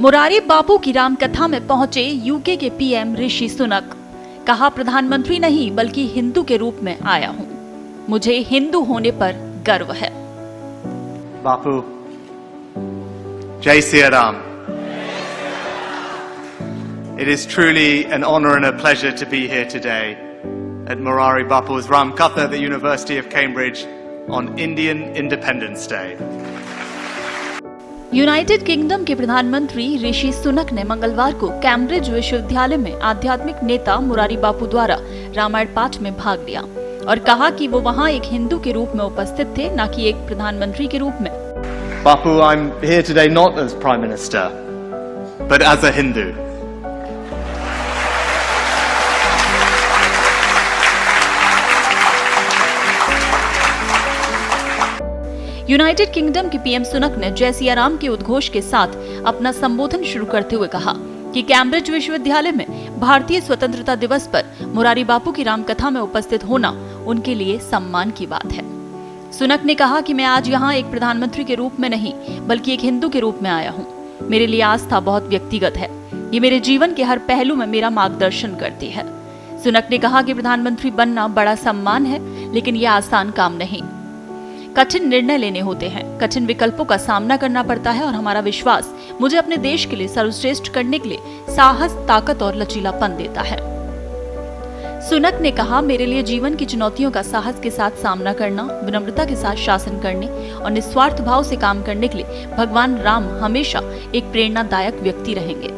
मुरारी बापू की रामकथा में पहुंचे यूके के पीएम ऋषि सुनक। कहा, प्रधानमंत्री नहीं बल्कि हिंदू के रूप में आया हूं। मुझे हिंदू होने पर गर्व है। बापू, जय Siya Ram. It is truly an honor and a pleasure to be here today at Murari Bapu's Ramkatha at the University of Cambridge on Indian Independence Day. United kingdom के प्रधानमंत्री ऋषि सुनक ने मंगलवार को कैम्ब्रिज विश्वविद्यालय में आध्यात्मिक नेता मुरारी बापू द्वारा रामायण पाठ में भाग लिया और कहा कि वो वहां एक हिंदू के रूप में उपस्थित थे, न कि एक प्रधानमंत्री के रूप में। Bapu, I'm here today not as Prime Minister, but as a Hindu. United kingdom के पीएम सुनक ने जय सिया राम के उद्घोष के साथ अपना संबोधन शुरू करते हुए कहा कि कैम्ब्रिज विश्वविद्यालय में भारतीय स्वतंत्रता दिवस पर मुरारी बापू की रामकथा में उपस्थित होना उनके लिए सम्मान की बात है। सुनक ने कहा कि मैं आज यहाँ एक प्रधानमंत्री के रूप में नहीं बल्कि एक हिंदू के रूप में आया हूँ। मेरे लिए आस्था बहुत व्यक्तिगत है। ये मेरे जीवन के हर पहलू में मेरा मार्गदर्शन करती है। सुनक ने कहा कि प्रधानमंत्री बनना बड़ा सम्मान है, लेकिन ये आसान काम नहीं। कठिन निर्णय लेने होते हैं, कठिन विकल्पों का सामना करना पड़ता है और हमारा विश्वास मुझे अपने देश के लिए सर्वश्रेष्ठ करने के लिए साहस, ताकत और लचीलापन देता है। सुनक ने कहा, मेरे लिए जीवन की चुनौतियों का साहस के साथ सामना करना, विनम्रता के साथ शासन करने और निस्वार्थ भाव से काम करने के लिए भगवान राम हमेशा एक प्रेरणादायक व्यक्ति रहेंगे।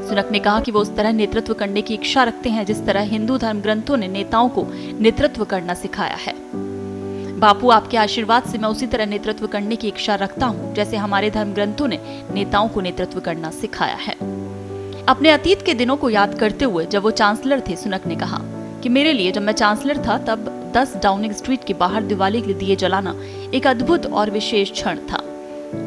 सुनक ने कहा कि वो उस तरह नेतृत्व करने की इच्छा रखते हैं जिस तरह हिंदू धर्म ग्रंथों ने नेताओं को नेतृत्व करना सिखाया है। बापू, आपके आशीर्वाद से मैं उसी तरह नेतृत्व करने की इच्छा रखता हूं जैसे हमारे धर्म ग्रंथों ने नेताओं को नेतृत्व करना सिखाया है। अपने अतीत के दिनों को याद करते हुए जब वो चांसलर थे, सुनक ने कहा कि मेरे लिए जब मैं चांसलर था तब 10 डाउनिंग स्ट्रीट के बाहर दिवाली के लिए दिए जलाना एक अद्भुत और विशेष क्षण था।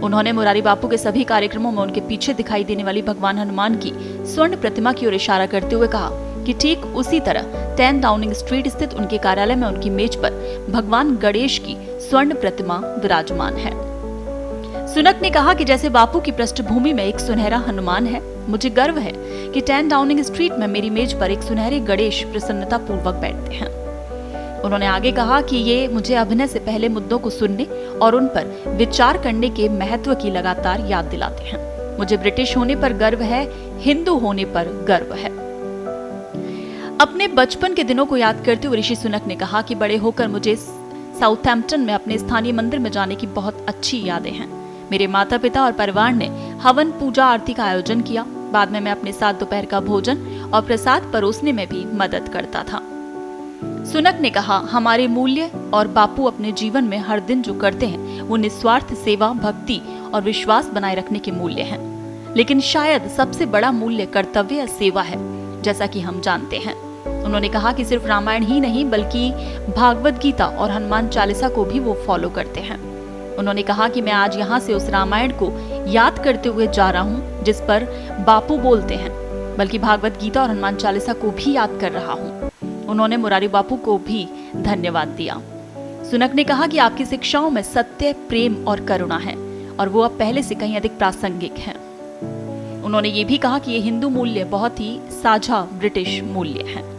उन्होंने मुरारी बापू के सभी कार्यक्रमों में उनके पीछे दिखाई देने वाली भगवान हनुमान की स्वर्ण प्रतिमा की ओर इशारा करते हुए कहा कि ठीक उसी तरह 10 डाउनिंग स्ट्रीट स्थित उनके कार्यालय में उनकी मेज पर भगवान गणेश की स्वर्ण प्रतिमा विराजमान है। सुनक ने कहा कि जैसे बापू की पृष्ठभूमि में एक सुनहरा हनुमान है, मुझे गर्व है कि 10 डाउनिंग स्ट्रीट में मेरी मेज पर एक सुनहरे गणेश प्रसन्नता पूर्वक बैठते हैं। उन्होंने आगे कहा कि ये मुझे अभिनय से पहले मुद्दों को सुनने और उन पर विचार करने के महत्व की लगातार याद दिलाते हैं। मुझे ब्रिटिश होने पर गर्व है, हिंदू होने पर गर्व है। अपने बचपन के दिनों को याद करते हुए ऋषि सुनक ने कहा कि बड़े होकर मुझे साउथहैम्पटन में अपने स्थानीय मंदिर में जाने की बहुत अच्छी यादें हैं। मेरे माता पिता और परिवार ने हवन, पूजा, आरती का आयोजन किया। बाद में मैं अपने साथ दोपहर का भोजन और प्रसाद परोसने में भी मदद करता था। सुनक ने कहा, हमारे मूल्य और बापू अपने जीवन में हर दिन जो करते हैं वो निस्वार्थ सेवा, भक्ति और विश्वास बनाए रखने के मूल्य हैं। लेकिन शायद सबसे बड़ा मूल्य कर्तव्य या सेवा है, जैसा कि हम जानते हैं। उन्होंने कहा कि सिर्फ रामायण ही नहीं बल्कि भागवत गीता और हनुमान चालीसा को भी वो फॉलो करते हैं। उन्होंने कहा कि मैं आज यहाँ से उस रामायण को याद करते हुए जा रहा हूँ जिस पर बापू बोलते हैं, बल्कि भागवत गीता और हनुमान चालीसा को भी याद कर रहा हूँ। उन्होंने मुरारी बापू को भी धन्यवाद दिया। सुनक ने कहा कि आपकी शिक्षाओं में सत्य, प्रेम और करुणा है और वो अब पहले से कहीं अधिक प्रासंगिक है। उन्होंने ये भी कहा कि ये हिंदू मूल्य बहुत ही साझा ब्रिटिश मूल्य हैं।